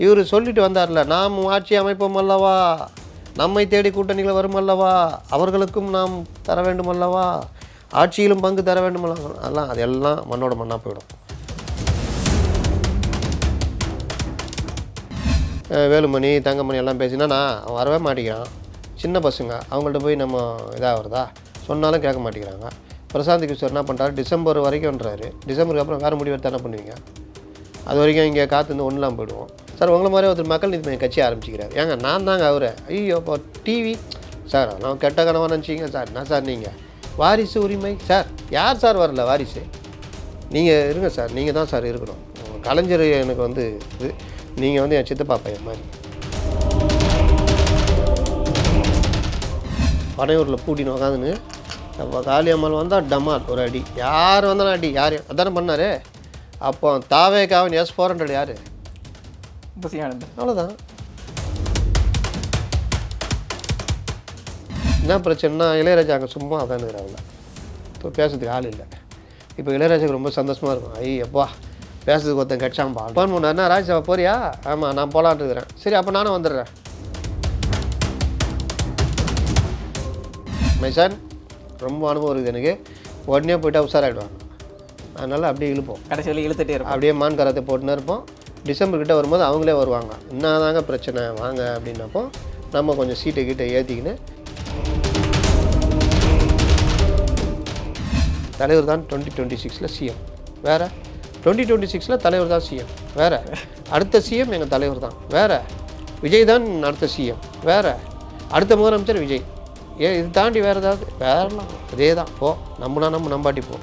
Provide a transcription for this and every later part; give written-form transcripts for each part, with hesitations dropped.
இவர் சொல்லிட்டு வந்தார்ல, நாம் ஆட்சி அமைப்போம் அல்லவா, நம்மை தேடி கூட்டணிகள் வரும் அல்லவா, அவர்களுக்கும் நாம் தர வேண்டும் அல்லவா, ஆட்சியிலும் பங்கு தர வேண்டும் அல்லவா, அதெல்லாம் மண்ணோட மண்ணாக போயிடும். வேலுமணி தங்கமணி எல்லாம் பேசினா அவன் வரவே மாட்டேங்கிறான். சின்ன பசங்க அவங்கள்ட்ட போய் நம்ம இதாக வருதா சொன்னாலும் கேட்க மாட்டேங்கிறாங்க. பிரசாந்த் கிஷோர் என்ன பண்ணுறாரு, டிசம்பர் வரைக்கும்ன்றாரு. டிசம்பருக்கு அப்புறம் வேறு முடிவு எடுத்து என்ன பண்ணுவீங்க? அது வரைக்கும் இங்கே காத்துருந்து ஒன்றுலாம் போயிடுவோம். சார் உங்களை மாதிரி ஒருத்தர் மக்கள் நீதி மையம் கட்சி ஆரம்பிச்சிக்கிறார். ஏங்க நான் தாங்க அவரை ஐயோ இப்போ டிவி சார் நான் கெட்ட கனவாக நினச்சிங்க சார். என்ன சார் நீங்கள் வாரிசு உரிமை சார், யார் சார் வரல வாரிசு? நீங்கள் இருங்க சார், நீங்கள் தான் சார் இருக்கணும். கலைஞர் எனக்கு வந்து இது, நீங்கள் வந்து என் சித்தப்பா பையன் மாதிரி. பனையூரில் பூட்டின்னு உக்காந்துன்னு அப்போ காளியம்மாள் வந்தால் டமால் ஒரு அடி, யார் வந்தாலும் அடி, யாரையும் அதானே பண்ணார். அப்போ தாவேக்காவன் S-400 யார்? அவ்வளோதான். என்ன பிரச்சனைனா இளையராஜா அங்கே சும்மா உட்காந்துக்கிறாங்க, இப்போ பேசுறதுக்கு ஆள் இல்லை. இப்போ இளையராஜாவுக்கு ரொம்ப சந்தோஷமாக இருக்கும். ஐயப்பா பேசுறதுக்கு ஒருத்தன் கட்சாம்பா ஃபோன் பண்ணாருன்னா, ராஜ்சபா போறியா? ஆமாம் நான் போகலான்ட்டு இருக்கிறேன். சரி அப்போ நானும் வந்துடுறேன். மைசான் ரொம்ப அனுபவம் இருக்குது எனக்கு, உடனே போய்ட்டு உஷாராகிடுவாங்க. அதனால் அப்படியே இழுப்போம், கடைசி வரைக்கும் இழுத்துட்டே இருப்போம். அப்படியே மான் கரத்தை போட்டுன்னு இருப்போம். டிசம்பர் கிட்டே வரும்போது அவங்களே வருவாங்க, என்ன தாங்க பிரச்சனை வாங்க அப்படின்னப்போ நம்ம கொஞ்சம் சீட்டை கிட்ட ஏற்றிக்கின்னு தலைவர் தான் 2026 சிஎம் வேறு, 2026 தலைவர் தான் சிஎம் வேறு, அடுத்த சிஎம் எங்கள் தலைவர் தான் வேறு, விஜய் தான் அடுத்த சிஎம் வேறு, அடுத்த முதலமைச்சர் விஜய். இது தாண்டி வேறு ஏதாவது வேறலாம் அதே தான். போ நம்ம நம்பாட்டி போ.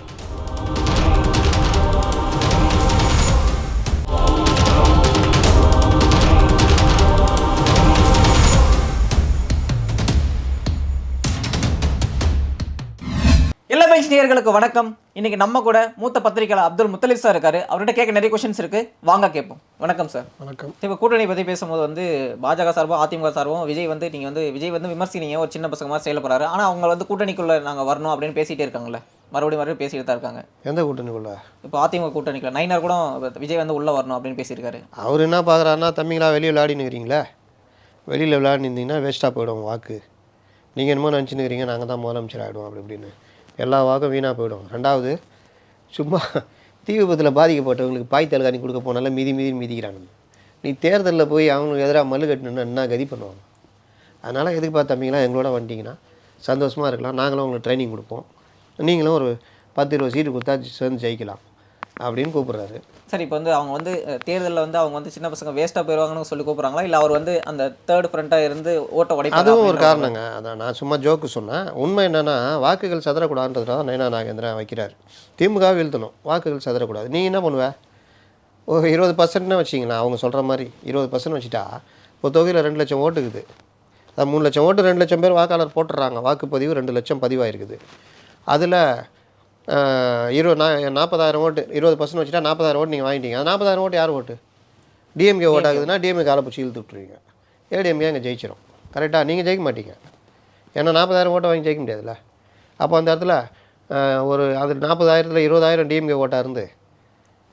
நேயர்களுக்கு வணக்கம். இன்னைக்கு நம்ம கூட மூத்த பத்திரிகையாளர் அப்துல் முத்தலிப் சார் இருக்காரு. அவர்கிட்ட கேட்க நிறைய கொஸ்டின்ஸ் இருக்கு, வாங்க கேட்போம். வணக்கம் சார். வணக்கம். இப்போ கூட்டணி பற்றி பேசும்போது வந்து பாஜக சார்பும் அதிமுக சார்பும் விஜய் வந்து நீங்கள் வந்து விஜய் வந்து விமர்சினீங்க, ஒரு சின்ன பசங்க மாதிரி செயல்படுறாரு. ஆனால் அவங்க வந்து கூட்டணிக்குள்ளே நாங்கள் வரணும் அப்படின்னு பேசிகிட்டே இருக்காங்களே, மறுபடியும் பேசிட்டு தான் இருக்காங்க. எந்த கூட்டணிக்குள்ள? இப்போ அதிமுக கூட்டணிக்குள்ள நைனார் கூட விஜய் வந்து உள்ளே வரணும் அப்படின்னு பேசியிருக்காரு. அவர் என்ன பார்க்குறாருன்னா, தம்பிங்களா வெளியே விளையாடினுக்கிறீங்களே, வெளியில் விளையாடிருந்தீங்கன்னா வேஸ்ட்டாக போயிடும் வாக்கு, நீங்கள் என்னமோ நினச்சினுக்கிறீங்க நாங்கள் தான் முதலமைச்சர் ஆகிடுவோம் அப்படி இப்படின்னு, எல்லா வாக்கும் வீணாக போயிடும். ரெண்டாவது சும்மா தீ விபத்தில் பாதிக்கப்பட்டவங்களுக்கு பாய் தலகாணி கொடுக்க போனால மிதிக்கிறானுங்க. நீ தேர்தலில் போய் அவங்களுக்கு எதிராக மல்லு கட்டணுன்னா என்ன கதி பண்ணுவாங்க? அதனால் எதுக்கு பார்த்து தம்பிங்களா எங்களோட வந்துட்டிங்கன்னா சந்தோஷமாக இருக்கலாம், நாங்களும் உங்களுக்கு ட்ரைனிங் கொடுப்போம், நீங்களும் ஒரு 10-20 சீட்டு கொடுத்தா சேர்ந்து ஜெயிக்கலாம் அப்படின்னு கூப்பிட்றாரு. சரி, இப்போ வந்து அவங்க வந்து தேர்தலில் வந்து அவங்க வந்து சின்ன பசங்க வேஸ்ட்டாக போயிடுவாங்கன்னு சொல்லி கூப்பிட்றாங்களா, இல்லை அவர் வந்து அந்த தேர்ட் ஃப்ரண்ட்டாக இருந்து ஓட்ட உடைப்பாங்க? அதுவும் ஒரு காரணங்க. அதான் நான் சும்மா ஜோக்கு சொன்னேன். உண்மை என்னென்னா வாக்குகள் சதறக்கூடாதுன்றதுனால நயனா நாகேந்திரன் வைக்கிறார். திமுக வீழ்த்தணும், வாக்குகள் சதறக்கூடாது. நீ என்ன பண்ணுவேன்? ஒரு 20% வச்சிங்களா, அவங்க சொல்கிற மாதிரி 20% வச்சுட்டா இப்போ தொகுதியில் 2 லட்சம் ஓட்டுக்குது. அது 3 லட்சம் ஓட்டு 2 லட்சம் பேர் வாக்காளர் போட்டுடுறாங்க. வாக்குப்பதிவு 2 லட்சம் பதிவாயிருக்குது. அதில் 40,000 ஓட்டு 20% வச்சுட்டா 40,000 ஓட்டு நீங்கள் வாங்கிட்டீங்க. அது 40,000 ஓட்டு யார் ஓட்டு? டிஎம்கே ஓட்டாகுதுன்னா டிஎம்கே காலை பிடிச்சி இழுத்து விட்டுருவீங்க. ஏடிஎம்கே அங்கே ஜெயிச்சிடும். கரெக்டாக? நீங்கள் ஜெயிக்க மாட்டீங்க, ஏன்னா 40,000 ஓட்டை வாங்கி ஜெயிக்க முடியாதுல்ல. அப்போ அந்த இடத்துல ஒரு அது 40,000ல் 20,000 டிஎம்கே ஓட்டாக இருந்து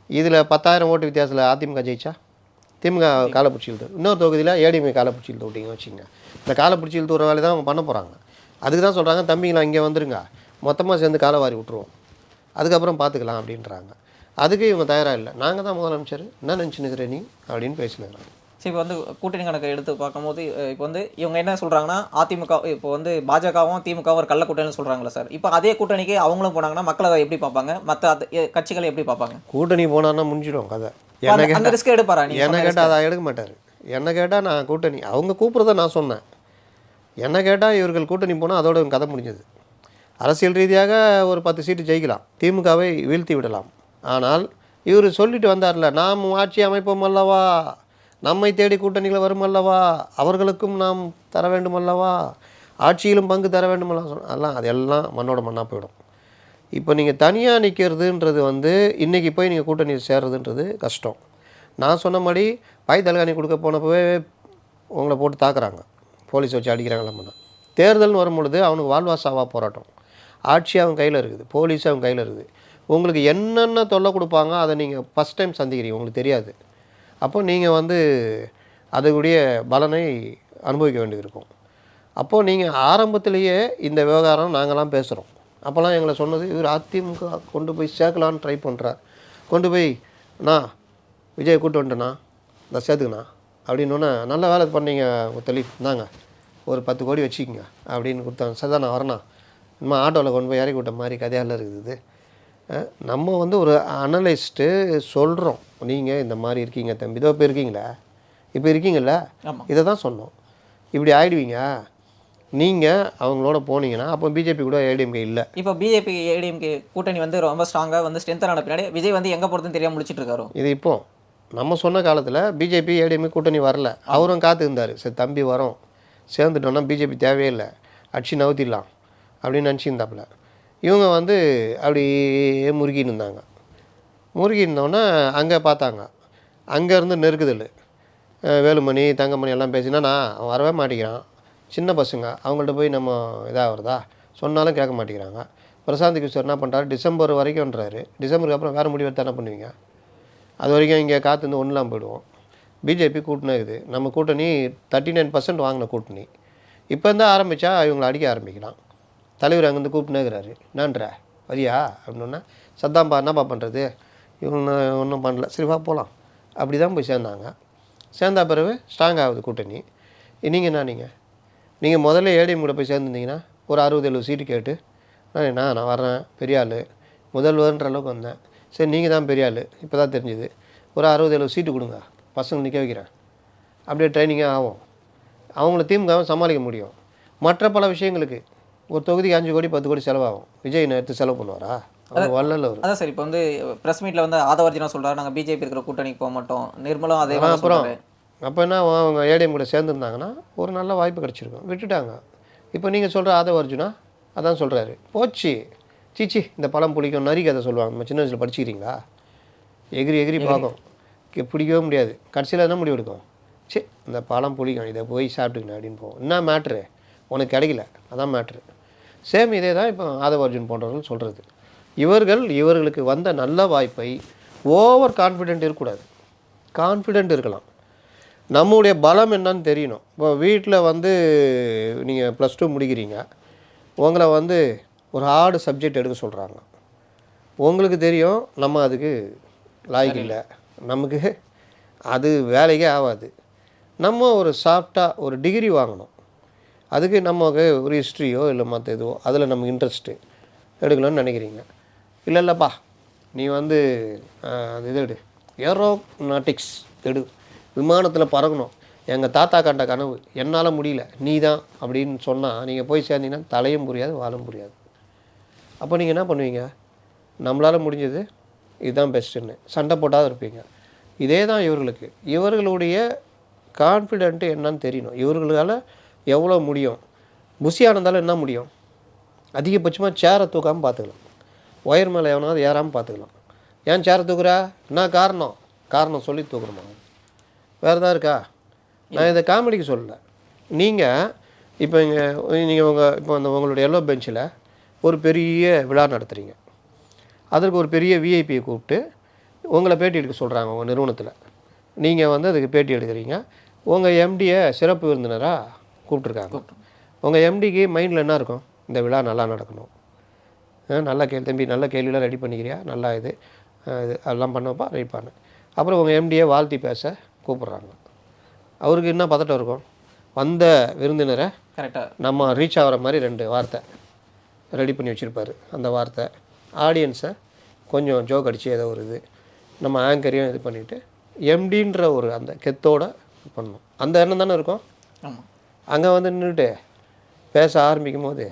இதில் 10,000 ஓட்டு வித்தியாசத்தில் அதிமுக ஜெயிச்சா திமுக காலை பிடிச்சி இழுத்து, இன்னொரு தொகுதியில் ஏடிஎம்கே காலை பிடிச்சி இழுத்து விட்டிங்க வச்சுங்க. இந்த காலை பிடிச்சி இழுத்து ஒரு வேலை தான் அவங்க பண்ண போகிறாங்க. அதுக்கு தான் சொல்கிறாங்க, தம்பிங்களா இங்கே வந்துருங்க, மொத்தமாக சேர்ந்து காலை வாரி விட்ருவோம், அதுக்கப்புறம் பார்த்துக்கலாம் அப்படின்றாங்க. அதுக்கு இவங்க தயாராக இல்லை. நாங்கள் தான் முதலமைச்சர், என்ன நினச்சினுக்கிற நீ அப்படின்னு பேசினுக்கிறாங்க. சரி, இப்போ வந்து கூட்டணி கணக்கை எடுத்து பார்க்கும்போது இப்போ வந்து இவங்க என்ன சொல்கிறாங்கன்னா, அதிமுக இப்போ வந்து பாஜகவும் திமுகவும் ஒரு கள்ள கூட்டணின்னு சொல்கிறாங்களா சார்? இப்போ அதே கூட்டணிக்கு அவங்களும் போனாங்கன்னா மக்கள் அதை எப்படி பார்ப்பாங்க, மற்ற கட்சிகளை எப்படி பார்ப்பாங்க? கூட்டணி போனான்னா முடிஞ்சிடும் கதை. அந்த ரிஸ்க் எடுப்பாரா? என்ன கேட்டால் அதை எடுக்க மாட்டார். என்ன கேட்டால் நான் கூட்டணி அவங்க கூப்பிட்றத நான் சொன்னேன். என்ன கேட்டால் இவர்கள் கூட்டணி போனால் அதோட கதை முடிஞ்சது. அரசியல் ரீதியாக ஒரு 10 சீட்டு ஜெயிக்கலாம், திமுகவை வீழ்த்தி விடலாம். ஆனால் இவர் சொல்லிட்டு வந்தார்ல, நாம் ஆட்சி அமைப்போம் அல்லவா, நம்மை தேடி கூட்டணிகள் வரும் அல்லவா, அவர்களுக்கும் நாம் தர வேண்டும் அல்லவா, ஆட்சியிலும் பங்கு தர வேண்டும் அல்லவா, அதெல்லாம் மண்ணோட மண்ணாக போயிடும். இப்போ நீங்கள் தனியாக நிற்கிறதுன்றது வந்து இன்றைக்கி போய் நீங்கள் கூட்டணி சேர்றதுன்றது கஷ்டம். நான் சொன்ன மாதிரி பாய் தலகாணி கொடுக்க போனப்பவே உங்களை போட்டு தாக்குறாங்க, போலீஸ் வச்சு அடிக்கிறாங்களா. தேர்தல்னு வரும்பொழுது அவனுக்கு வாழ்வாசாவா போராட்டம். ஆட்சி அவங்க கையில் இருக்குது, போலீஸ் அவங்க கையில் இருக்குது. உங்களுக்கு என்னென்ன தொல்லை கொடுப்பாங்க அதை நீங்கள் ஃபஸ்ட் டைம் சந்திக்கிறீங்க, உங்களுக்கு தெரியாது. அப்போ நீங்கள் வந்து அதுக்குரிய பலனை அனுபவிக்க வேண்டியது இருக்கும். அப்போது நீங்கள் ஆரம்பத்திலேயே இந்த விவகாரம் நாங்கள்லாம் பேசுகிறோம். அப்போல்லாம் எங்களை சொன்னது, இவர் அதிமுக கொண்டு போய் சேர்க்கலான்னு ட்ரை பண்ணுறார், கொண்டு போய் அண்ணா விஜய் கூட்டு வந்துட்டேண்ணா, இந்த சேர்த்துக்கண்ணா அப்படின்னோன்னே, நல்ல வேலை பண்ணீங்க முத்தலீஃப், இந்தாங்க ஒரு 10 கோடி வச்சுக்கிங்க அப்படின்னு கொடுத்தாங்க. சார் நான் வரேண்ணா, இன்னும் ஆட்டோவில் கொண்டு போய் இறக்கி விட்ட மாதிரி கதையால் இருக்குது. நம்ம வந்து ஒரு அனலிஸ்ட்டு சொல்கிறோம், நீங்கள் இந்த மாதிரி இருக்கீங்க தம்பி, இதோ இப்போ இருக்கீங்களா, இப்போ இருக்கீங்கள, இதை தான் சொன்னோம். இப்படி ஆகிடுவீங்க நீங்கள் அவங்களோட போனீங்கன்னா. அப்போ பிஜேபி கூட ஏடிஎம்கே இல்லை. இப்போ பிஜேபி ஏடிஎம்கே கூட்டணி வந்து ரொம்ப ஸ்ட்ராங்காக வந்து ஸ்ட்ரென்த்தனான பின்னாடி விஜய் வந்து எங்கே போகிறதுன்னு தெரியாமல் முடிச்சிட்டு இருக்காரு. இது இப்போ நம்ம சொன்ன காலத்தில் பிஜேபி ஏடிஎம்கே கூட்டணி வரல, அவரும் காத்து இருந்தார். சரி தம்பி வரோம், சேர்ந்துட்டோன்னா பிஜேபி தேவையில்லை, அடிச்சு நவுத்திடலாம் அப்படின்னு நினச்சிருந்தாப்புல. இவங்க வந்து அப்படியே முறுக்கின்னு இருந்தாங்க. முறுக்கியிருந்தோன்னே அங்கே பார்த்தாங்க, அங்கேருந்து நெருக்குதல். வேலுமணி தங்கமணி எல்லாம் பேசினா அவன் வரவே மாட்டேங்கிறான், சின்ன பசங்க அவங்கள்ட்ட போய் நம்ம இதாக வருதா சொன்னாலும் கேட்க மாட்டேங்கிறாங்க. பிரசாந்த் கிஷோர் என்ன பண்ணுறாரு, டிசம்பர் வரைக்கும்ன்றாரு. டிசம்பருக்கு அப்புறம் வேறு முடிவு எடுத்து என்ன பண்ணுவீங்க? அது வரைக்கும் இங்கே காற்று வந்து ஒன்றுலாம் போயிடுவோம். பிஜேபி கூட்டணி இருக்குது, நம்ம கூட்டணி 39% வாங்கின கூட்டணி. இப்போ இருந்தால் ஆரம்பித்தா இவங்களை அடிக்க ஆரம்பிக்கலாம். தலைவர் அங்கேருந்து கூப்பிட்டுனேங்கிறாரு, என்னன்ற வரியா அப்படின்னா, சத்தாம்பா என்னப்பா பண்ணுறது, இவங்க ஒன்றும் பண்ணல, சரிவா போகலாம். அப்படி தான் போய் சேர்ந்தாங்க. சேர்ந்தா பிறகு ஸ்ட்ராங் ஆகுது கூட்டணி. நீங்கள் என்ன, நீங்கள் முதல்ல ஏடிஎம் கூட போய் சேர்ந்துருந்தீங்கன்னா ஒரு 60-70 சீட்டு கேட்டு நான் வரேன் பெரிய ஆள் முதல்வர்ன்ற அளவுக்கு வந்தேன். சரி நீங்கள் தான் பெரிய ஆள், இப்போ தான் தெரிஞ்சுது, ஒரு 60-70 சீட்டு கொடுங்க, பசங்க நிற்க வைக்கிறேன், அப்படியே ட்ரைனிங்காக ஆகும். அவங்கள திமுகவை சமாளிக்க முடியும். மற்ற பல விஷயங்களுக்கு ஒரு தொகுதிக்கு 5 கோடி 10 கோடி செலவாகும். விஜய் எடுத்து செலவு பண்ணுவாரா? அவர் வரல. அவர் அதான் சார் இப்போ வந்து ப்ரெஸ் மீட்டில் வந்து ஆதவர்ஜனா சொல்கிறார், நாங்கள் பிஜேபி இருக்கிற கூட்டணிக்கு போக மாட்டோம், நிர்மலும் அதே. அப்புறம் அப்போ என்ன, அவங்க ஏடிஎம் கூட சேர்ந்துருந்தாங்கன்னா ஒரு நல்ல வாய்ப்பு கிடச்சிருக்கும், விட்டுட்டாங்க. இப்போ நீங்கள் சொல்கிற ஆதவர்ஜுனா அதான் சொல்கிறாரு, போச்சு சீச்சி இந்த பழம் பிடிக்கும், நரி கதை சொல்லுவாங்க, நம்ம சின்ன வயசில் படிச்சுக்கிறீங்களா, எகிரி எகிரி பார்க்கும், பிடிக்கவே முடியாது, கடைசியில் என்ன முடிவு எடுக்கும், சரி இந்த பழம் பிடிக்கும், இதை போய் சாப்பிட்டுக்கணும் அப்படின்னு போவோம். என்ன மேட்ரு, உனக்கு கிடைக்கல, அதான் மேட்ரு. சேம் இதே தான் இப்போ ஆதவர்ஜுன் போன்றவர்கள் சொல்கிறது. இவர்களுக்கு வந்த நல்ல வாய்ப்பை ஓவர் கான்ஃபிடென்ட் இருக்கக்கூடாது, கான்ஃபிடென்ட் இருக்கலாம். நம்முடைய பலம் என்னன்னு தெரியணும். இப்போ வீட்டில் வந்து நீங்கள் +2 முடிக்கிறீங்க, உங்களை வந்து ஒரு ஹார்டு சப்ஜெக்ட் எடுக்க சொல்கிறாங்க, உங்களுக்கு தெரியும் நம்ம அதுக்கு லாய்க்கு இல்லை, நமக்கு அது வேலைக்கே ஆகாது, நம்ம ஒரு சாஃப்டாக ஒரு டிகிரி வாங்கணும், அதுக்கு நமக்கு ஒரு ஹிஸ்ட்ரியோ இல்லை மற்ற இதுவோ அதில் நமக்கு இன்ட்ரெஸ்ட்டு எடுக்கலாம்னு நினைக்கிறீங்க. இல்லைப்பா நீ வந்து அது இது எடு, ஏரோநாட்டிக்ஸ் எடு, விமானத்தில் பறக்கணும், எங்கள் தாத்தா கண்ட கனவு, என்னால் முடியல நீ தான் அப்படின்னு சொன்னால் நீங்கள் போய் சேர்ந்தீங்கன்னா தலையும் புரியாது வாழும் புரியாது. அப்போ நீங்கள் என்ன பண்ணுவீங்க, நம்மளால் முடிஞ்சது இதுதான் பெஸ்ட்டுன்னு சண்டை போட்டால் இருப்பீங்க. இதே தான் இவர்களுடைய கான்ஃபிடென்ட்டு என்னன்னு தெரியணும், இவர்களால் எவ்வளோ முடியும். புஷியானந்தால் என்ன முடியும், அதிகபட்சமாக சேரை தூக்காமல் பார்த்துக்கலாம், ஒயர் மேலே எவனாவது ஏறாமல் பார்த்துக்கலாம். ஏன் சேரை தூக்குறா, என்ன காரணம் சொல்லி தூக்குறோமா, வேறு தான் இருக்கா? நான் இதை காமெடிக்கு சொல்லலை. நீங்கள் இப்போ இப்போ உங்களுடைய எல்லோ பெஞ்சில் ஒரு பெரிய விழா நடத்துகிறீங்க, அதற்கு ஒரு பெரிய விஐபியை கூப்பிட்டு உங்களை பேட்டி எடுக்க சொல்கிறாங்க உங்கள் நிறுவனத்தில். நீங்கள் வந்து அதுக்கு பேட்டி எடுக்கிறீங்க, உங்கள் எம்டியை சிறப்பு விருந்தினராக கூப்பிட்ருக்காங்க. உங்கள் எம்டிக்கு மைண்டில் என்ன இருக்கும், இந்த விழா நல்லா நடக்கணும், நல்லா தம்பி நல்ல கேள்வியெலாம் ரெடி பண்ணிக்கிறியா, நல்லா இது அதெல்லாம் பண்ணப்பா ரெடி பண்ணு. அப்புறம் உங்கள் எம்டியை வாழ்த்தி பேச கூப்பிட்றாங்க. அவருக்கு என்ன பதட்டம் இருக்கும், வந்த விருந்தினரை கரெக்டாக நம்ம ரீச் ஆகிற மாதிரி 2 வார்த்தை ரெடி பண்ணி வச்சுருப்பார். அந்த வார்த்தை ஆடியன்ஸை கொஞ்சம் ஜோக் அடித்து ஏதோ ஒரு இது நம்ம ஆங்கரையும் இது பண்ணிவிட்டு எம்டின்ற ஒரு அந்த கெத்தோடு பண்ணணும். அந்த எண்ணம் தானே இருக்கும். அங்கே வந்து நின்றுட்டு பேச ஆரம்பிக்கும் போது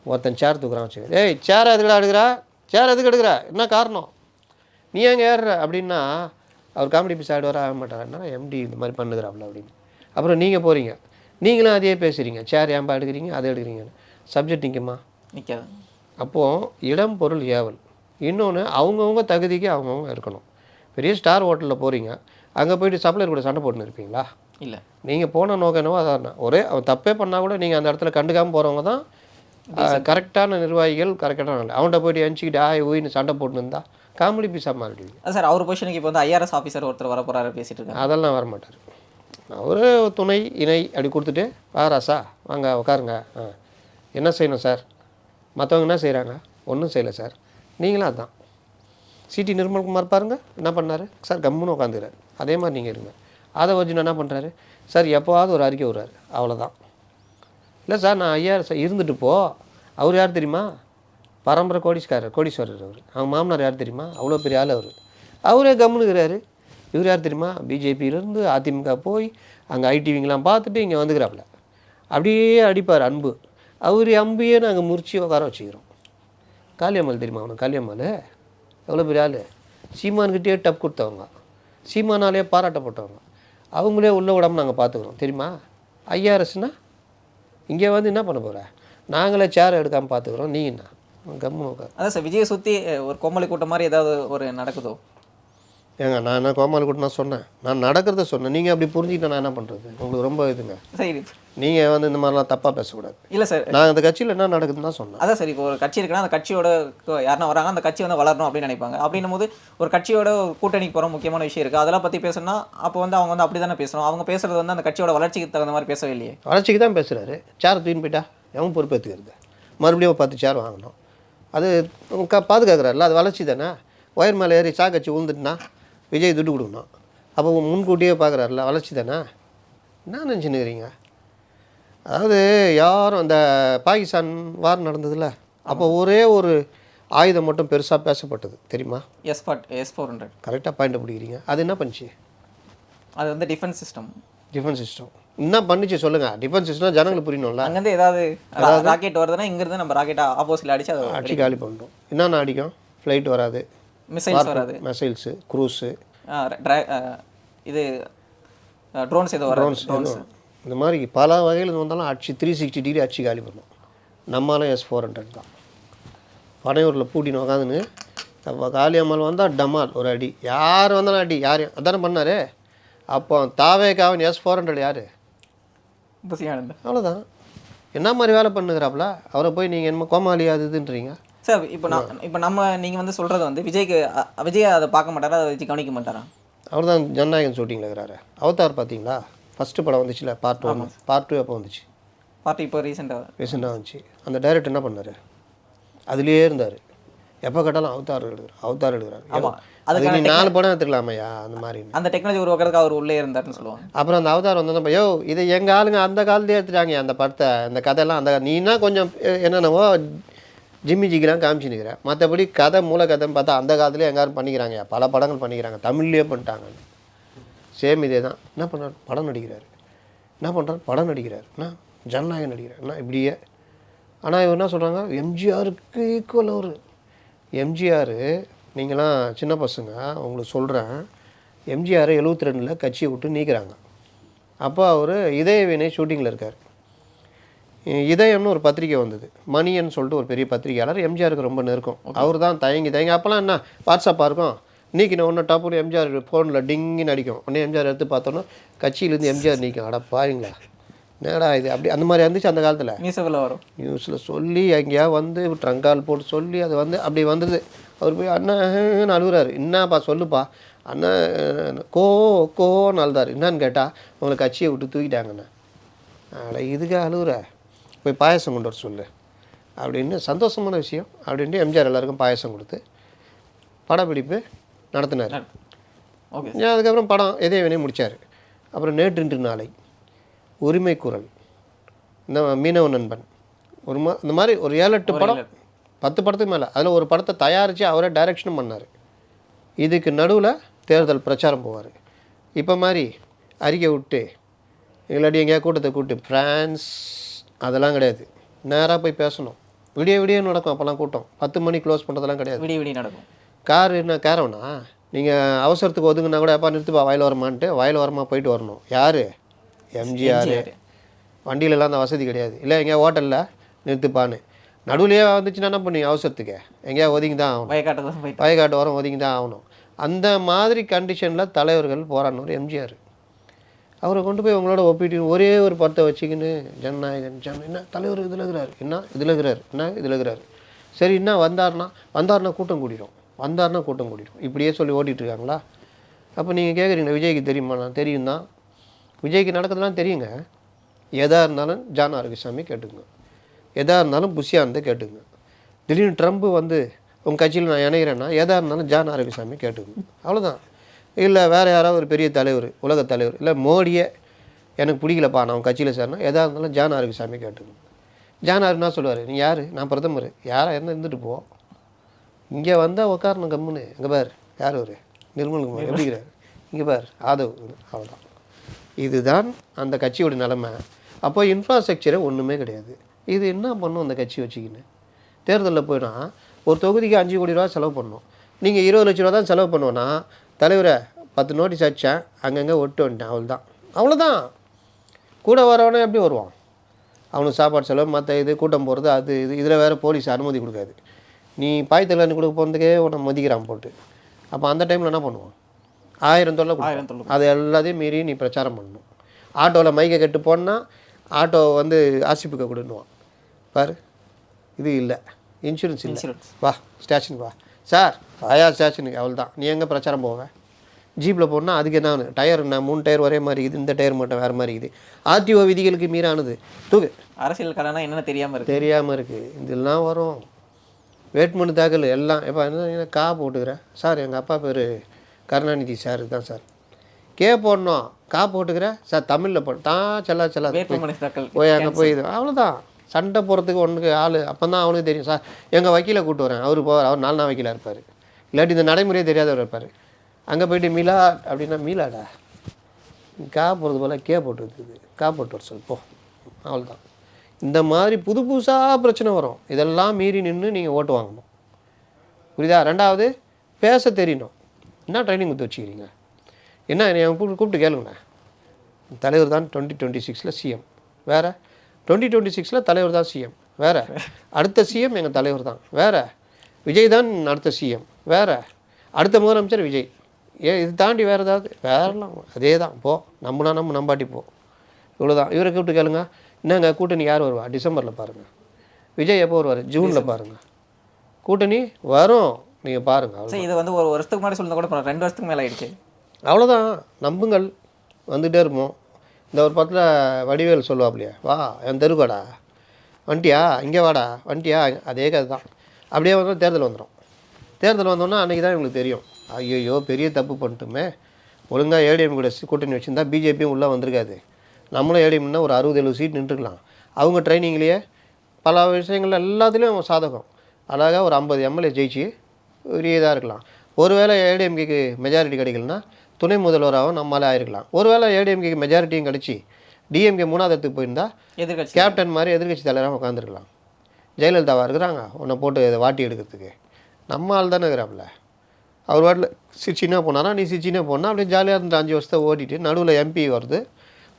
ஒருத்தன் சேர் தூக்குறான் வச்சு, ஏய் சேரை எதுக்கடா எடுக்கிறா, சேர் எதுக்கு எடுக்கிறா, என்ன காரணம், நீ எங்கே ஏறுற அப்படின்னா அவர் காமெடி பீஸ் ஆகிடுவார் ஆக மாட்டார், என்ன எம்டி இந்த மாதிரி பண்ணுகிறாப்புல அப்படின்னு. அப்புறம் நீங்கள் போகிறீங்க, நீங்களும் அதையே பேசுகிறீங்க, சேர் ஏன்பா எடுக்கிறீங்க அதை எடுக்கிறீங்கன்னு. சப்ஜெக்ட் நிற்குமா, நிற்காது. அப்போது இடம் பொருள் ஏவல். இன்னொன்று அவங்கவுங்க தகுதிக்கு அவங்கவுங்க இருக்கணும். பெரிய ஸ்டார் ஹோட்டலில் போகிறீங்க, அங்கே போய்ட்டு சப்ளையர் கூட சண்டை போட்டுன்னு இருப்பீங்களா? இல்லை. நீங்கள் போன நோக்கம் என்னவோ அதான். அவன் தப்பே பண்ணால் கூட நீங்கள் அந்த இடத்துல கண்டுக்காமல் போகிறவங்க தான் கரெக்டான நிர்வாகிகள், கரெக்டான அவன்கிட்ட போய்ட்டு எஞ்சிக்கிட்டு ஊயின்னு சண்டை போட்டுன்னு இருந்தால் காமெடி பீஸாக மாறிடுவீங்க. சார் அவர் பொசிஷனுக்கு இப்போ வந்து ஐஆர்எஸ் ஆஃபீஸர் ஒருத்தர் வர போகிறாரு பேசிட்டு இருக்காங்க. அதெல்லாம் வரமாட்டார். அவரு துணை இணை அப்படி கொடுத்துட்டு ராசா வாங்க உட்காருங்க, என்ன செய்யணும் சார், மற்றவங்க என்ன செய்கிறாங்க, ஒன்றும் செய்யலை சார், நீங்களும் அதுதான். சிடி நிர்மல்குமார் பாருங்க என்ன பண்ணார் சார், கம்முன்னு உட்காந்துக்கிறார். அதே மாதிரி நீங்கள் இருங்க. அதை வச்சு என்ன பண்ணுறாரு சார், எப்போவாவது ஒரு அறிக்கை விடுறாரு, அவ்வளோதான். இல்லை சார் நான் ஐஆர்எஸ் இருந்துட்டு போ. அவர் யார் தெரியுமா, பரம்பரை கோடீஸ்வரர் அவர். அவங்க மாமனார் யார் தெரியுமா, அவ்வளோ பெரிய ஆள் அவர். அவரே கம்முனுக்கிறாரு. இவர் யார் தெரியுமா, பிஜேபியிலேருந்து அதிமுக போய் அங்கே ஐடிவிங்கெலாம் பார்த்துட்டு இங்கே வந்துக்கிறாப்புல. அப்படியே அடிப்பார் அன்பு. அவர் அம்பையே நாங்கள் முறிச்சு உட்கார வச்சுக்கிறோம். காளியம்மாள் தெரியுமா அவனுக்கு, காளியம்மாள் எவ்வளோ பெரிய ஆள். சீமான்கிட்டே டப் கொடுத்தவங்க, சீமானாலே பாராட்டப்பட்டவங்க. அவங்களே உள்ளே விடாமல் நாங்கள் பார்த்துக்குறோம் தெரியுமா. ஐஆர்எஸ்னால் இங்கே வந்து என்ன பண்ண போகிற, நாங்களே சேரை எடுக்காமல் பார்த்துக்குறோம், நீ என்ன கம்முன்னு உட்கார். அதான் சார் விஜயை சுற்றி ஒரு கோமாளி கூட்டம் மாதிரி ஏதாவது ஒரு நடக்குதோ? ஏங்க நான் என்ன கோமாளி கூட்டம் நான் சொன்னேன், நான் நடக்கிறத சொன்னேன். நீங்கள் அப்படி புரிஞ்சுக்கிட்ட நான் என்ன பண்ணுறது, உங்களுக்கு ரொம்ப இதுங்க. சரி, நீங்கள் வந்து இந்த மாதிரிலாம் தப்பாக பேசக்கூடாது. இல்லை சார், நான் அந்த கட்சியில் என்ன நடக்குதுன்னு தான் சொன்னேன். அதான் சரி, இப்போ ஒரு கட்சி இருக்குன்னா அந்த கட்சியோட யாருன்னா வராங்க, அந்த கட்சி வந்து வளரணும் அப்படின்னு நினைப்பாங்க. அப்படின்னும் போது ஒரு கட்சியோட ஒரு கூட்டணிக்கு போகிற முக்கியமான விஷயம் இருக்குது, அதெல்லாம் பற்றி பேசணும்னா அப்போ வந்து அவங்க வந்து அப்படி தானே பேசணும். அவங்க பேசுறது வந்து அந்த கட்சியோட வளர்ச்சிக்கு தகுந்த மாதிரி பேசவே இல்லையே. வளர்ச்சிக்கு தான் பேசுகிறாரு. சேர் தூக்கின்னு போயிட்டா எவன் பொறுப்பேற்றுக்கிறது, மறுபடியும் 10 சேர் வாங்கணும். அது பாதுகாக்கிறாருல, அது வளர்ச்சி தானே. ஒயர் மேலே ஏறி சாக்கச்சி விழுந்துட்டுனா விஜய் துட்டு கொடுக்கணும். அப்போ முன்கூட்டியே பார்க்குறாருல, வளர்ச்சி தானே. என்ன நினச்சின்னுக்கிறீங்க? அதாவது யாரும் அந்த பாகிஸ்தான் வார் நடந்ததில்ல, அப்போ ஒரே ஒரு ஆயுதம் மட்டும் பெருசாக பேசப்பட்டது தெரியுமா, S-400. கரெக்டாக பாயிண்ட் பிடிக்கிறீங்க. அது என்ன பண்ணுச்சு, அது வந்து டிஃபென்ஸ் சிஸ்டம். டிஃபென்ஸ் சிஸ்டம் என்ன பண்ணுச்சு சொல்லுங்கள். டிஃபென்ஸ் சிஸ்டம் ஜனங்களுக்கு புரியணும்ல. அங்கேருந்து ஏதாவது ராக்கெட் வருதுன்னா இங்கேருந்து நம்ம ராக்கெட்டை ஆப்போசிட்டில் அடிச்சு அதை அடிச்சு காலி பண்ணிட்டோம். என்னென்ன அடிக்கும், ஃப்ளைட் வராது, மிசைல்ஸ் வராது, மிசைல்ஸு, க்ரூஸு, இது ட்ரோன்ஸ் ஏதோ வரும், ட்ரோன்ஸ் இந்த மாதிரி பல வகையில் இது வந்தாலும் அடிச்சு 360 டிகிரி அடிச்சு காலி பண்ணும். நம்மளாம் S-400 தான். பனையூரில் பூட்டின்னு உக்காந்துன்னு காளியம்மாள் வந்தால் டமால் ஒரு அடி, யார் வந்தாலும் அடி, யாரையும் அதானே பண்ணார். அப்போ தாவேக்காவின் S-400 யார், அவ்வளோதான். என்ன மாதிரி வேலை பண்ணுகிறாப்புல அவரை போய் நீங்கள் என்ன கோமாளி அது இதுன்றீங்க சார். இப்போ நீங்கள் வந்து சொல்கிறது வந்து விஜய் அதை பார்க்க மாட்டாரா, அதை வச்சு கவனிக்க மாட்டாரா? அவர் தான் ஜனநாயகன் ஷூட்டிங்கில் இருக்கிறாரு. அவதார் பார்த்தீங்களா, ஃபஸ்ட்டு படம் வந்துச்சுல, பார்ட் 1 பார்ட் 2 எப்போ வந்துச்சு, பார்ட் இப்போ ரீசெண்டாக வந்துச்சு. அந்த டைரக்டர் என்ன பண்ணார், அதுலேயே இருந்தார். எப்போ கேட்டாலும் அவதார் எடுக்கிறார். ஆமாம், அதுக்கு நீ 4 படம் எடுத்துக்கலாமையா அந்த மாதிரி. அந்த டெக்னாலஜி உருவாக்குறதுக்கு அவர் உள்ளே இருந்தாருன்னு சொல்லுவாங்க. அப்புறம் அந்த அவதார் வந்தோன்னா யோ இதை எங்கள் ஆளுங்க அந்த காலத்தையே எடுத்துட்டாங்க அந்த படத்தை, அந்த கதையெல்லாம் அந்த நீனா கொஞ்சம் என்னென்னவோ ஜிம்மி ஜிக்கெலாம் காமிச்சுன்னுக்கிறேன். மற்றபடி கதை மூல கதைன்னு பார்த்தா அந்த காலத்துலேயே எங்காரும் பண்ணிக்கிறாங்க, பல படங்கள் பண்ணிக்கிறாங்க, தமிழ்லேயே பண்ணிட்டாங்க. சேம் இதே தான். என்ன பண்ணுறாரு, படம் நடிக்கிறார். என்ன பண்ணுறாரு, படம் நடிக்கிறார். என்ன ஜனநாயகம் நடிக்கிறார். என்ன இப்படியே. ஆனால் இவர் என்ன சொல்கிறாங்க, எம்ஜிஆருக்கு ஈக்குவல் அவர். எம்ஜிஆர் நீங்களாம் சின்ன பசங்க உங்களுக்கு சொல்கிறேன், எம்ஜிஆர் 72 கட்சியை விட்டு நீக்கிறாங்க. அப்போ அவர் இதயவினை ஷூட்டிங்கில் இருக்கார். இதயம்னு ஒரு பத்திரிக்கை வந்தது, மணியன்னு சொல்லிட்டு ஒரு பெரிய பத்திரிகையாளர், எம்ஜிஆருக்கு ரொம்ப நெருக்கம். அவர் தான் தயங்கி அப்போல்லாம் என்ன வாட்ஸ்அப்பாக இருக்கும், நீக்கின ஒன்று டப்புன்னு எம்ஜிஆர் ஃபோனில் டிங்கின்னு அடிக்கும், உடனே எம்ஜிஆர் எடுத்து பார்த்தோன்னா கட்சியிலேருந்து எம்ஜிஆர் நீக்கும். அட பாருங்களா நேடா இது அப்படி அந்த மாதிரி இருந்துச்சு அந்த காலத்தில். நியூஸில் சொல்லி எங்கேயா வந்து ட்ரங்கால் போட்டு சொல்லி அது வந்து அப்படி வந்தது. அவர் போய் அண்ணன் அழுகுறாரு, என்னப்பா சொல்லுப்பா அண்ணன் கோன்னு அழுதார். என்னான்னு கேட்டால் உங்களை கட்சியை விட்டு தூக்கிட்டாங்கண்ணே. இதுக்கு அழுகுற, போய் பாயசம் கொண்டு வர சொல்லு அப்படின்னு. சந்தோஷமான விஷயம் அப்படின்ட்டு எம்ஜிஆர் எல்லாருக்கும் பாயசம் கொடுத்து படப்பிடிப்பு நடத்தினார். அதுக்கப்புறம் படம் இதயவினை முடித்தார். அப்புறம் நேற்று நாளை, உரிமை குரல், இந்த மீனவ நண்பன், இந்த மாதிரி ஒரு 7-8 படம், 10 படத்துக்கு மேலே. அதில் ஒரு படத்தை தயாரித்து அவரே டைரக்ஷனும் பண்ணார். இதுக்கு நடுவில் தேர்தல் பிரச்சாரம் போவார். இப்போ மாதிரி அறிக்கை விட்டு இல்லாட்டி எங்கேயா கூட்டத்தை கூப்பிட்டு ஃப்ரான்ஸ் அதெல்லாம் கிடையாது. நேராக போய் பேசணும். விடிய நடக்கும் அப்போல்லாம் கூட்டம். 10 மணி க்ளோஸ் பண்ணுறதெல்லாம் கிடையாது, விடிய நடக்கும். கார் என்ன கேரவனா, நீங்கள் அவசரத்துக்கு ஒதுங்கினா கூட எப்போ நிறுத்துப்பா வயல் வரமான்ட்டு வயல் வரமாக போயிட்டு வரணும். யார், எம்ஜிஆர். வண்டியிலலாம் அந்த வசதி கிடையாது. இல்லை எங்கேயா ஹோட்டலில் நிறுத்துப்பான்னு. நடுவுலையே வந்துச்சுன்னா என்ன பண்ணி அவசரத்துக்கு எங்கேயா ஒதுங்கி தான் ஆகணும், வயக்காட்டு வரம் ஒதுங்கி தான் ஆகணும். அந்த மாதிரி கண்டிஷனில் தலைவர்கள் போராடினவர் எம்ஜிஆர். அவரை கொண்டு போய் உங்களோட ஒப்பிட்டு ஒரே ஒரு படத்தை வச்சுக்கின்னு ஜனநாயகன் என்ன தலைவர் இதில் இருக்கிறார், என்ன இதில் இருக்கிறார், என்ன இதில் இருக்கிறார். சரி என்ன வந்தார்னா கூட்டம் கூடிடும். வந்தாருன்னா கூட்டம் கூட்டிடும். இப்படியே சொல்லி ஓட்டிகிட்டு இருக்காங்களா? அப்போ நீங்கள் கேட்குறீங்க விஜய்க்கு தெரியுமா? நான் தெரியும் தான். விஜய்க்கு நடக்கிறதுலாம் தெரியுங்க. எதாக இருந்தாலும் ஜான் ஆரோக்கியசாமி கேட்டுக்குங்க, எதாக இருந்தாலும் புஷியானதை கேட்டுக்குங்க. திடீர்னு ட்ரம்ப் வந்து உங்கள் கட்சியில் நான் இணைகிறேன்னா எதாக இருந்தாலும் ஜான் ஆரோக்கியசாமி கேட்டுக்குங்க. அவ்வளோதான். இல்லை வேறு யாராவது ஒரு பெரிய தலைவர், உலக தலைவர், இல்லை மோடியே எனக்கு பிடிக்கலப்பா நான் உங்கள் கட்சியில் சேர்னா எதாக இருந்தாலும் ஜான் ஆரோக்கியசாமி கேட்டுக்குங்க. ஜான் ஆரோக்கிய என்ன சொல்லுவார்? நீ யார்? நான் பிரதமர். யாராக இருந்தால் இருந்துட்டு போ, இங்கே வந்தால் உட்காரணும் கம்முன்னு. இங்கே பார் யார் ஒரு நிர்மல்குமார் எப்படிங்கிறார், இங்கே பார் ஆதவ். அவ்வளோதான். இதுதான் அந்த கட்சியோட நிலைமை. அப்போ இன்ஃப்ராஸ்ட்ரக்சரே ஒன்றுமே கிடையாது. இது என்ன பண்ணும் அந்த கட்சி வச்சுக்கின்னு? தேர்தலில் போயினா ஒரு தொகுதிக்கு 5 கோடி ரூபா செலவு பண்ணணும். நீங்கள் 20 லட்ச ரூபா தான் செலவு பண்ணுவோன்னா, தலைவரை 10 நோட்டீஸ் அடித்தேன், அங்கங்கே ஒட்டு வந்துட்டேன், அவ்வளோதான். கூட வரவனே எப்படி வருவான்? அவனுக்கு சாப்பாடு செலவு, மற்ற இது கூட்டம் போகிறது, அது இது, இதில் வேறு போலீஸ் அனுமதி கொடுக்காது. நீ பாய் தலைவனி கொடுக்க போகிறதுக்கே உன்னை மதிக்கிறான் போட்டு. அப்போ அந்த டைமில் என்ன பண்ணுவான்? 1000 தொல்லை கொடுப்பான். அது எல்லாத்தையும் மீறி நீ பிரச்சாரம் பண்ணணும். ஆட்டோவில் மைக்கை கட்டு போனால் ஆட்டோ வந்து ஆசிப்புக்க கொடுன்னுவான். பாரு, இது இல்லை, இன்சூரன்ஸ் இல்லை, வா ஸ்டேஷனுக்கு வா சார், ஆயா ஸ்டேஷனுக்கு, அவள் தான். நீ எங்கே பிரச்சாரம் போவேன்? ஜீப்பில் போனால் அதுக்கு என்ன டயர், நான் 3 டயர் ஒரே மாதிரி இருக்குது, இந்த டயர் மட்டும் வேறு மாதிரி இருக்குது. ஆர்டிஓ விதிகளுக்கு மீறானது தூக்கு. அரசியல் கடனா என்னென்னு தெரியாமல் இருக்குது. இதெல்லாம் வரும். வேட்புமனு தாக்கல் எல்லாம். எப்போ என்ன கா போட்டுக்கிறேன் சார், எங்கள் அப்பா பேர் கருணாநிதி சார் தான் சார். கே போடணும், கா போட்டுக்கிறேன் சார், தமிழில் போட தான் செல்லா வேட்புமனு தாக்கல் போய் அங்கே போய் இது அவ்வளோதான். சண்டை போகிறதுக்கு ஒன்றுக்கு ஆள் அப்போ தான் அவனுக்கு தெரியும். சார் எங்கள் வக்கீலை கூப்பிட்டு வரேன், அவர் போவார், அவர் 4 நாள் வக்கீலாக இருப்பார். இல்லாட்டி இந்த நடைமுறையே தெரியாதவர் இருப்பார். அங்கே போய்ட்டு மீலா அப்படின்னா மீலாடா, கா போகிறது போல் கே போட்டு இருக்குது, கா போட்டு வர சொல் போ, அவ்வளோதான். இந்த மாதிரி புதுசாக பிரச்சனை வரும். இதெல்லாம் மீறி நின்று நீங்கள் ஓட்டு வாங்கணும். புரியுதா? 2வது பேச தெரியணும். என்ன ட்ரைனிங் கொடுத்து வச்சுக்கிறீங்க? என்ன என்னை கூப்பிட்டு கேளுங்கண்ணே. தலைவர் தான் 2026 சிஎம் வேறு, 2026 தலைவர் தான் சிஎம் வேறு, அடுத்த சிஎம் எங்கள் தலைவர் தான் வேறு, விஜய் தான் அடுத்த சிஎம் வேறு, அடுத்த முதலமைச்சர் விஜய். இது தாண்டி வேறு ஏதாவது வேறலாம் அதே தான். போ, நம்பாட்டி போ, இவ்வளோதான். இவரை கூப்பிட்டு கேளுங்க, என்னங்க கூட்டணி யார் வருவா? டிசம்பரில் பாருங்கள். விஜய் எப்போ வருவார்? ஜூனில் பாருங்கள். கூட்டணி வரும், நீங்கள் பாருங்கள். இது வந்து ஒரு வருஷத்துக்கு முன்னாடி சொல்லுங்க கூட 2 வருஷத்துக்கு மேலே ஆகிடுச்சு. அவ்வளோதான். நம்புங்கள், வந்துகிட்டே இருப்போம். இந்த ஒரு படத்தில் வடிவேல் சொல்லுவாப்லையா, வா என் தெருக்கடா, வண்டியா இங்கே வாடா, வண்டியா, அதே கதை தான். அப்படியே வந்து தேர்தல் வந்துடும். தேர்தல் வந்தோன்னா அன்றைக்கி தான் இவங்களுக்கு தெரியும், ஐயோ பெரிய தப்பு பண்ணிட்டோமே, ஒழுங்காக ஏடிஎம் கூட கூட்டணி வச்சுருந்தா பிஜேபியும் உள்ளே வந்திருக்காது, நம்மளும் ஏடிஎம்னா ஒரு 60-70 சீட் நின்றுக்கலாம். அவங்க ட்ரைனிங்லேயே பல விஷயங்கள் எல்லாத்துலேயும் அவங்க சாதகம். அழகாக ஒரு 50 எம்எல்ஏ ஜெயிச்சு ஒரு இதாக இருக்கலாம். ஒருவேளை ஏடிஎம்கேக்கு மெஜாரிட்டி கிடைக்கலன்னா துணை முதல்வராகவும் நம்மளால் ஆயிருக்கலாம். ஒருவேளை ஏடிஎம்கேக்கு மெஜாரிட்டியும் கிடச்சி டிஎம்கே 3வது இடத்துக்கு போயிருந்தால் எதிர்கட்சி கேப்டன் மாதிரி எதிர்கட்சி தலைவராக உட்காந்துருக்கலாம். ஜெயலலிதாவாக இருக்கிறாங்க உன்னை போட்டு இதை வாட்டி எடுக்கிறதுக்கு. நம்ம ஆள் தானே இருக்கிறாப்புல. அவர் வாட்டில் சிச்சினா போனாரா, நீ சிச்சினா போனால் அப்படியே ஜாலியாக இருந்துட்டு 5 வருஷத்தை ஓட்டிட்டு நடுவில் எம்பி வருது,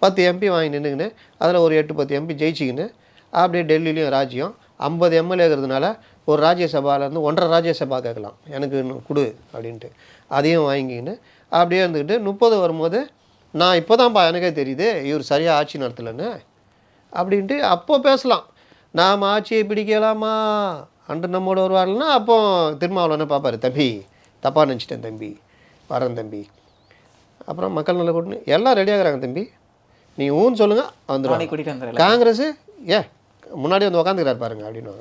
10 எம்பி வாங்கி நின்றுக்கின்னு அதில் ஒரு 8-10 எம்பி ஜெயிச்சிக்கின்னு அப்படியே டெல்லிலையும் ராஜ்யம் 50 எம்எல்ஏ இருக்கிறதுனால ஒரு ராஜ்யசபாலேருந்து 1.5 ராஜ்யசபா கேட்கலாம், எனக்கு கொடு அப்படின்ட்டு அதையும் வாங்கிக்கின்னு அப்படியே இருந்துக்கிட்டு 30 வரும்போது நான் இப்போ தான்ப்பா எனக்கே தெரியுது இவர் சரியாக ஆட்சி நடத்தலைன்னு அப்படின்ட்டு அப்போ பேசலாம். நாம் ஆட்சியை பிடிக்கலாமா அன்று நம்மோட வருவார்கள்னா அப்போ திருமாவளவனை பார்ப்பார், தம்பி தப்பாக நினச்சிட்டேன் தம்பி, வரேன் தம்பி, அப்புறம் மக்கள் நல்ல கூட்டணி எல்லாம் ரெடியாகிறாங்க தம்பி, நீ ஊன்னு சொல்லுங்கள் வந்துடுவாங்க. காங்கிரஸு ஏன் முன்னாடி வந்து உக்காந்துக்கிறார் பாருங்க அப்படின்னு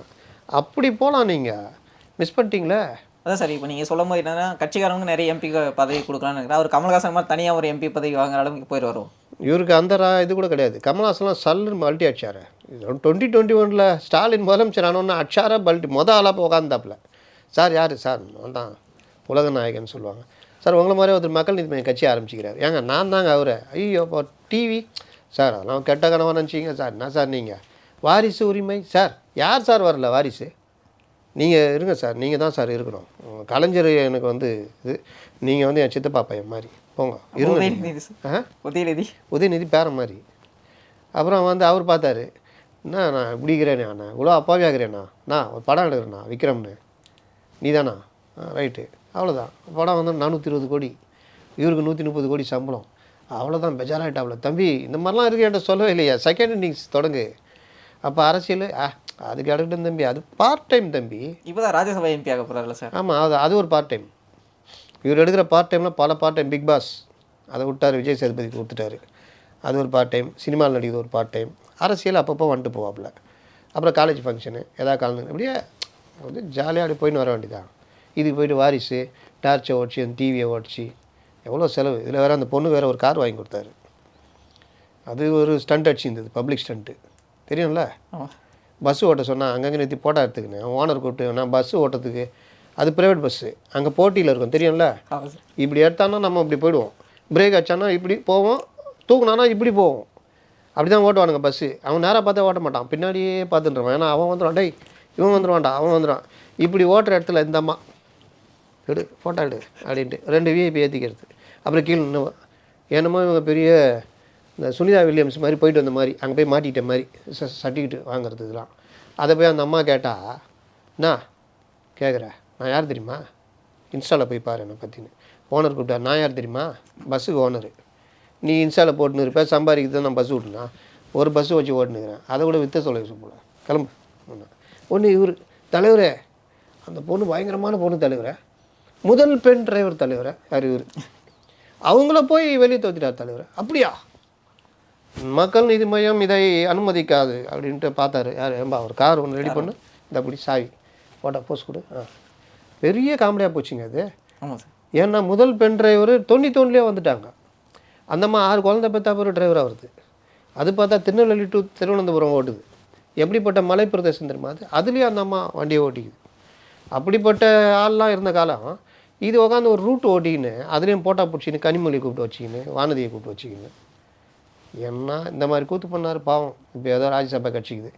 அப்படி போகலாம். நீங்கள் மிஸ் பண்ணிட்டீங்களே. அதான் சார், இப்போ நீங்கள் சொல்லும் போது என்னன்னா கட்சிக்காரங்க நிறைய எம்பி பதவி கொடுக்கலான்னு இருக்கிறார். அவர் கமல்ஹாசன் மாதிரி தனியாக ஒரு எம்பி பதவி வாங்குற அளவுக்கு போயிட்டு வரும். இவருக்கு அந்த இது கூட கிடையாது. கமல்ஹாசன்லாம் சல்லுன்னு மல்ட்டி அடிச்சார். 2021 ஸ்டாலின் முதலமைச்சர் ஆனோன்னு அடிச்சார பல்ட்டி ஆளாக உட்காந்தாப்புல. சார் யார் சார்? நான் தான் உலக நாயகன் சொல்லுவாங்க. சார் உங்களை மாதிரி ஒருத்தர் மக்கள் நீதி மையம் கட்சி ஆரம்பிச்சிக்கிறார். ஏங்க நான் தாங்க அவரை. ஐயோ இப்போ டிவி சார் அதெல்லாம் கெட்ட கனவாக நினச்சிங்க சார். என்ன சார் நீங்கள் வாரிசு உரிமை சார்? யார் சார் வரல வாரிசு? நீங்கள் இருங்க சார், நீங்கள் தான் சார் இருக்கணும். கலைஞர் எனக்கு வந்து இது, நீங்கள் வந்து என் சித்தப்பா பையன் மாதிரி போங்க இருங்க. உதயநிதி பேர மாதிரி. அப்புறம் வந்து அவர் பார்த்தாரு, என்ன நான் இப்படி இருக்கிறேனே அண்ணா, இவ்வளோ அப்பாவே ஆகிறேண்ணா, நான் ஒரு படம் எடுக்கிறேண்ணா விக்ரம்னு, நீ தானா? ரைட்டு, அவ்வளோதான். படம் வந்து 420 கோடி, இவருக்கு 130 கோடி சம்பளம், அவ்வளோதான். பெஜாராயிட்டாவில் தம்பி இந்த மாதிரிலாம் இருக்கு என்கிட்ட சொல்லவே இல்லையா? செகண்ட் இன்னிங்ஸ் தொடங்கு. அப்போ அரசியல் அது கிடக்கட்டும் தம்பி, அது பார்ட் டைம் தம்பி. இப்போ தான் ராஜ்யசபா எம்பி ஆக போகிறாருல்ல சார். ஆமாம், அது ஒரு பார்ட் டைம். இவர் எடுக்கிற பார்ட் டைமில் பல பார்ட் டைம். பிக் பாஸ் அதை விட்டார், விஜய் சேதுபதிக்கு கொடுத்துட்டாரு, அது ஒரு பார்ட் டைம். சினிமாவில் நடிக்கிறது ஒரு பார்ட் டைம். அரசியல் அப்பப்போ வந்துட்டு போவாப்புல. அப்புறம் காலேஜ் ஃபங்க்ஷனு எதாவது காலங்கள் இப்படியே வந்து ஜாலியாக அப்படி போயின்னு வர வேண்டியதான். இதுக்கு போயிட்டு வாரிசு டார்ச்சை ஓடிச்சு, அந்த டிவியை ஓடிச்சு, எவ்வளோ செலவு. இதில் வேறு அந்த பொண்ணு வேறு ஒரு கார் வாங்கி கொடுத்தாரு. அது ஒரு ஸ்டண்ட் அடிச்சிருந்தது, பப்ளிக் ஸ்டண்ட்டு தெரியும்ல. பஸ்ஸு ஓட்ட சொன்னால் அங்கங்கே நிறுத்தி போட்டோ எடுத்துக்கினேன். ஓனர் கூப்பிட்டு நான் பஸ்ஸு ஓட்டுறதுக்கு, அது ப்ரைவேட் பஸ்ஸு, அங்கே போட்டியில் இருக்கும் தெரியும்ல. இப்படி எடுத்தானா நம்ம இப்படி போயிடுவோம், பிரேக் அடிச்சானா இப்படி போவோம், தூக்குனானா இப்படி போவோம். அப்படி தான் ஓட்டுவானுங்க பஸ்ஸு. அவன் நேராக பார்த்தா ஓட்ட மாட்டான், பின்னாடியே பார்த்துட்டுருவான். ஏன்னா அவன் வந்துடுவான், டேய் இவன் வந்துடுவான்டா, அவன் வந்துடுவான். இப்படி ஓட்டுற இடத்துல இந்த அம்மா எடு ஃபோட்டோ எடு அப்படின்ட்டு 2 விஐபி ஏற்றிக்கிறது. அப்புறம் கீழே நின்று என்னமோ இவங்க பெரிய இந்த சுனிதா வில்லியம்ஸ் மாதிரி போயிட்டு வந்த மாதிரி அங்கே போய் மாட்டிக்கிட்ட மாதிரி சர்டிஃபிகேட் வாங்குறது இதெல்லாம். அதை போய் அந்த அம்மா கேட்டால் என்ன கேட்குற, நான் யார் தெரியுமா, இன்ஸ்டாவில் போய் பாரு என்னை பற்றின்னு. ஓனர் கூப்பிட்டா, நான் யார் தெரியுமா, பஸ்ஸுக்கு ஓனரு. நீ இன்ஸ்டாவில் போட்டுன்னு இருப்பேன், சம்பாதிக்கிறது நான் பஸ்ஸு விட்டுனா ஒரு பஸ்ஸு வச்சு ஓட்டுனுக்கிறேன், அதை கூட விற்ற சொல்ல போல கிளம்பு. ஒன்று இவர் தலைவரே, அந்த பொண்ணு பயங்கரமான பொண்ணு தலைவரை, முதல் பெண் டிரைவர் தலைவரை யார் இவர், அவங்கள போய் வெளியே தோத்திட்டார் தலைவர். அப்படியா, மக்கள் நீதி மையம் இதை அனுமதிக்காது அப்படின்ட்டு பார்த்தாரு. யார் ஏம்பா ஒரு கார் ஒன்று ரெடி பண்ணு, இந்த அப்படி சாவி போட்டா போஸ்ட் கொடு. பெரிய காமெடியாக போச்சுங்க அது. ஆமாம் சார். ஏன்னா முதல் பெண் டிரைவர் 91 வந்துட்டாங்க. அந்தம்மா 6 குழந்தை பெற்றா ஒரு டிரைவராக வருது. அது பார்த்தா திருநெல்வேலி டு திருவனந்தபுரம் ஓட்டுது. எப்படிப்பட்ட மலை பிரதேசம் தெரியுமா அது, அதுலேயும் அந்த அம்மா வண்டியை ஓட்டிக்குது. அப்படிப்பட்ட ஆள்லாம் இருந்த காலம் இது. உட்காந்து ஒரு ரூட் ஓட்டிக்கின்னு அதுலேயும் போட்டா பிடிச்சின்னு கனிமொழி கூப்பிட்டு வச்சிக்கின்னு வானதியை கூப்பிட்டு வச்சிக்கின்னு என்ன இந்த மாதிரி கூத்து பண்ணார் பாவம். இப்போ ஏதோ ராஜ்யசபா கட்சிக்குது.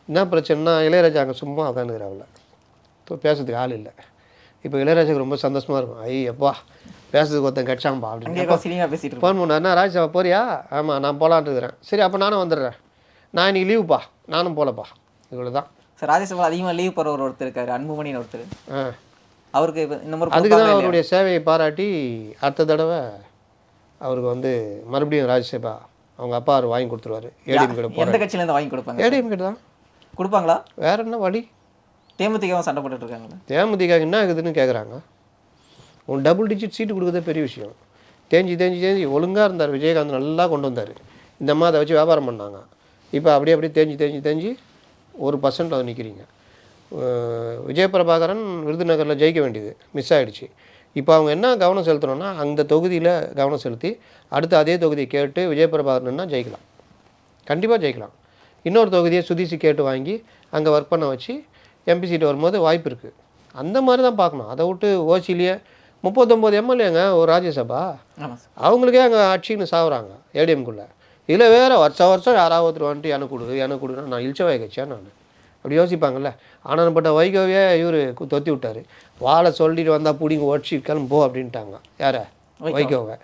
என்ன பிரச்சனைனா இளையராஜா அங்கே சும்மா உட்காந்துக்கிறாவில்ல, பேசுறதுக்கு ஆள் இல்லை. இப்போ இளையராஜாவுக்கு ரொம்ப சந்தோஷமாக இருக்கும். எப்பா பேசுறதுக்கு ஒருத்தன் கட்சாம்பா அப்படின்னு ஃபோன் பண்ணாருன்னா, ராஜ்யசபா போறியா, ஆமாம் நான் போகலான்ட்டு இருக்கிறேன். சரி அப்போ நானும் வந்துடுறேன், நான் இன்னைக்கு லீவுப்பா, நானும் போகலப்பா. இவ்வளோ தான் சார். ராஜ்யசபா அதிகமாக லீவ் போகிற ஒருத்தர் இருக்காரு, அன்புமணின்னு ஒருத்தர். அவருக்கு இந்த மாதிரி அதுக்கு தான் அவருடைய சேவையை பாராட்டி அடுத்த தடவை அவருக்கு வந்து மறுபடியும் ராஜ்யசபா அவங்க அப்பா அவர் வாங்கி கொடுத்துருவாரு. ஏடிஎம் கிட்ட எந்த கட்சியிலேருந்து வாங்கி கொடுப்பாங்க? ஏடிஎம் கிட்ட தான் கொடுப்பாங்களா? வேற என்ன வழி. தேமுதிகவும் சண்டை போட்டுட்டு இருக்காங்க. தேமுதிக என்ன ஆகுதுன்னு கேட்குறாங்க. உன் டபுள் டிஜிட் சீட்டு கொடுக்குறதே பெரிய விஷயம். தேஞ்சி ஒழுங்காக இருந்தார் விஜயகாந்த், நல்லா கொண்டு வந்தார். இந்த மாதிரி அதை வச்சு வியாபாரம் பண்ணாங்க. இப்போ அப்படியே தேஞ்சி 1% அதை நிற்கிறீங்க. விஜயபிரபாகரன் விருதுநகரில் ஜெயிக்க வேண்டியது மிஸ் ஆகிடுச்சு. இப்போ அவங்க என்ன கவனம் செலுத்தணும்னா அந்த தொகுதியில் கவனம் செலுத்தி அடுத்து அதே தொகுதியை கேட்டு விஜயபிரபாகரன்னா ஜெயிக்கலாம், கண்டிப்பாக ஜெயிக்கலாம். இன்னொரு தொகுதியை சுதீஷ் கேட்டு வாங்கி அங்கே ஒர்க் பண்ண வச்சு எம்பி சீட்டு வரும்போது வாய்ப்பு இருக்குது. அந்த மாதிரி தான் பார்க்கணும். அதை விட்டு ஓசிலேயே 39 எம்எல்ஏங்க ஒரு ராஜ்யசபா, அவங்களுக்கே அங்கே ஆட்சின்னு சாவுறாங்க ஏடிஎம்குள்ளே. இதில் வேறு வருஷம் யாராவது ஒருத்தர் வந்துட்டு எனக்கு கொடுக்குறேன் நான் இழிச்சவாய கட்சியா நான் அப்படி யோசிப்பாங்கள்ல. ஆனால்பட்ட வைகோவே இவர் தொத்தி விட்டார். வாழை சொல்லிட்டு வந்தால் பிடிங்க ஓடிச்சு கிளம்போ அப்படின்ட்டாங்க. யாரை, வைகோவை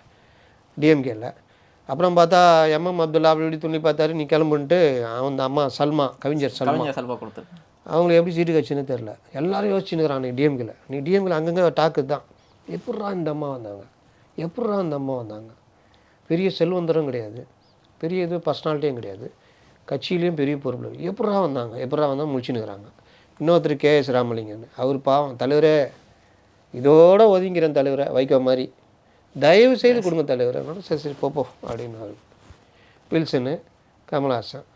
டிஎம்கேல. அப்புறம் பார்த்தா எம்எம் அப்துல்லா அப்படி இப்படி துணி பார்த்தாரு, நீ கிளம்புன்ட்டு அவன் அம்மா சல்மா, கவிஞர் சல்மா கொடுத்து அவங்களுக்கு எப்படி சீட்டு கட்சின்னு தெரில. எல்லாரும் யோசிச்சுன்னுக்கிறான் நீ டிஎம்கேல, அங்கங்கே டாக்கு தான். எப்பட்றா இந்த அம்மா வந்தாங்க, பெரிய செல்வந்தரும் கிடையாது, பெரிய இது பர்சனாலிட்டியும் கிடையாது, கட்சியிலையும் பெரிய பொறுப்பு, எப்பட்றா வந்தால் முடிச்சுன்னுக்கிறாங்க. இன்னொருத்தர் கேஎஸ் ராமலிங்கன்னு, அவர் பாவம் தலைவரே, இதோட ஒதுங்கிறேன் தலைவரை, வைகோ மாதிரி தயவு செய்து கொடுங்க தலைவரை. சரி போப்போ அப்படின்னு வில்சனு, கமல்ஹாசன்.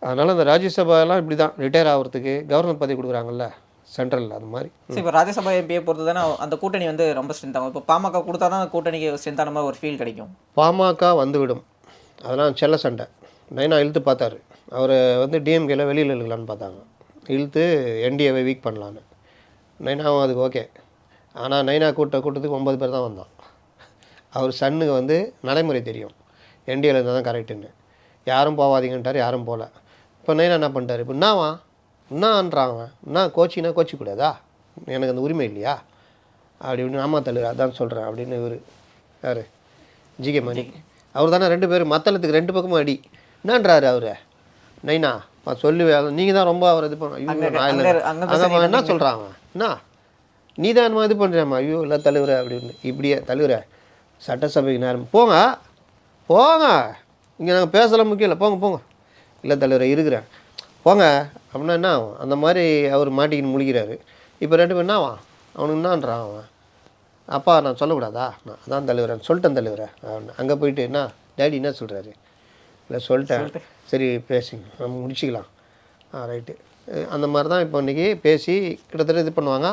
அதனால் அந்த ராஜ்யசபாலாம் இப்படி தான் ரிட்டையர் ஆகிறதுக்கு கவர்னர் பதவி கொடுக்குறாங்கல்ல சென்ட்ரலில், அது மாதிரி. சரி, இப்போ ராஜ்யசபா எம்பியை பொறுத்து தானே அந்த கூட்டணி வந்து ரொம்ப ஸ்ட்ரென்த்தாகும். இப்போ பாமக கொடுத்தா தான் கூட்டணிக்கு ஸ்ட்ரென்த்தான மாதிரி ஒரு ஃபீல் கிடைக்கும். பாமக வந்துவிடும், அதெல்லாம் செல்ல சண்டை. நைனா இழுத்து பார்த்தாரு, அவரை வந்து டிஎம்கேல வெளியில் இழுக்கலான்னு பார்த்தாங்க, இழுத்து என்டிஏவை வீக் பண்ணலான்னு. நைனாவும் அதுக்கு ஓகே. ஆனால் நைனா கூட்டத்துக்கு 9 பேர் தான் வந்தான். அவர் சன்னுக்கு வந்து நடைமுறை தெரியும், என்டிஏல இருந்தால் தான் கரெக்டுன்னு. யாரும் போவாதீங்கன்ட்டார், யாரும் போகல. இப்போ நைனா என்ன பண்ணிட்டார், இப்போ என்னன்றாங்க, என்ன கோச்சிக்கூடாதா, எனக்கு அந்த உரிமை இல்லையா அப்படி இப்படின்னு. ஆமா தலைவர் அதான் சொல்கிறேன் அப்படின்னு இவர் யார், ஜிகே மணி, அவர் தானே 2 பேர் மத்தளத்துக்கு 2 பக்கமும் அடி. என்னன்றாரு அவர், நைனா சொல்லுவேன், நீங்கள் தான் ரொம்ப அவர் இது பண்ண, என்ன சொல்கிறாங்க, என்ன நீ தான் இது பண்ணுறேம்மா, ஐயோ இல்லை தலைவரை அப்படின்னு. இப்படியே தலைவரை சட்டசபைக்கு நேரம் போங்க இங்கே நாங்கள் பேசலாம் முக்கியம் இல்லை, போங்க இல்லை தலைவரை இருக்கிறேன் போங்க அப்படின்னா என்ன ஆகும்? அந்த மாதிரி அவர் மாட்டிக்கின்னு முழிக்கிறாரு. இப்போ 2 பேரும் என்ன ஆவான்? அவனுக்கு என்னான்றான் அவன்? அப்பா நான் சொல்லக்கூடாதா? நான் அதான் தலைவரேன் சொல்லிட்டேன் தலைவரே. அங்கே போயிட்டு என்ன டேடி என்ன சொல்கிறாரு? இல்லை சொல்லிட்டேன். சரி பேசுங்க, நம்ம முடிச்சிக்கலாம். ரைட்டு. அந்த மாதிரி தான் இப்போ இன்றைக்கி பேசி கிட்டத்தட்ட இது பண்ணுவாங்க.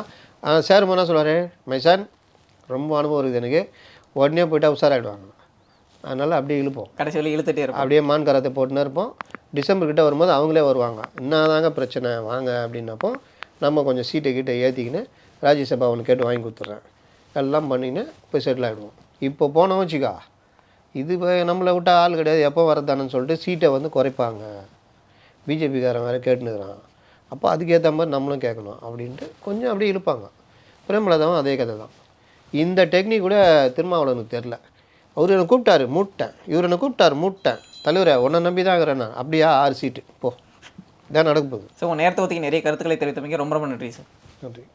சார் என்ன சொல்லுவார்? மைசான் ரொம்ப அனுபவம் இருக்குது எனக்கு, உடனே போய்ட்டு உஷாராகிடுவாங்க. அதனால் அப்படியே இழுப்போம். கடைசி வரையும் இழுத்துட்டே இருக்கும். அப்படியே மான் கரத்தை போட்டுன்னு இருப்போம். டிசம்பர் கிட்ட வரும்போது அவங்களே வருவாங்க. என்னதாங்க பிரச்சனை வாங்க அப்படின்னப்போ நம்ம கொஞ்சம் சீட்டை கிட்ட ஏற்றிக்கின்னு ராஜ்யசபா ஒன்று கேட்டு வாங்கி கொடுத்துட்றேன், எல்லாம் பண்ணின்னு போய் செட்டில் ஆகிடுவோம். இப்போ போனோம் வச்சுக்கா, இது நம்மளை விட்ட ஆள் கிடையாது, எப்போ வரதானு சொல்லிட்டு சீட்டை வந்து குறைப்பாங்க. பிஜேபிக்காரன் வேறு கேட்டுனுக்குறான். அப்போ அதுக்கேற்ற மாதிரி நம்மளும் கேட்கணும் அப்படின்ட்டு கொஞ்சம் அப்படியே இழுப்பாங்க. பிரேமலதாவும் அதே கதை தான். இந்த டெக்னிக் கூட திருமாவளவனுக்கு தெரில. அவர் என்னை கூப்பிட்டாரு மூட்டேன், இவர் என்னை கூப்பிட்டாரு மூட்டேன், தலைவரை உன்னை நம்பி தான் இருக்கிறேன் நான். அப்படியா 6 சீட்டு போ, இதான் நடக்க போகுது. ஸோ உங்கள் நேரத்தை ஒதுக்கி நிறைய கருத்துக்களை தெரிவித்தமைக்கு ரொம்ப ரொம்ப நன்றி சார். நன்றி.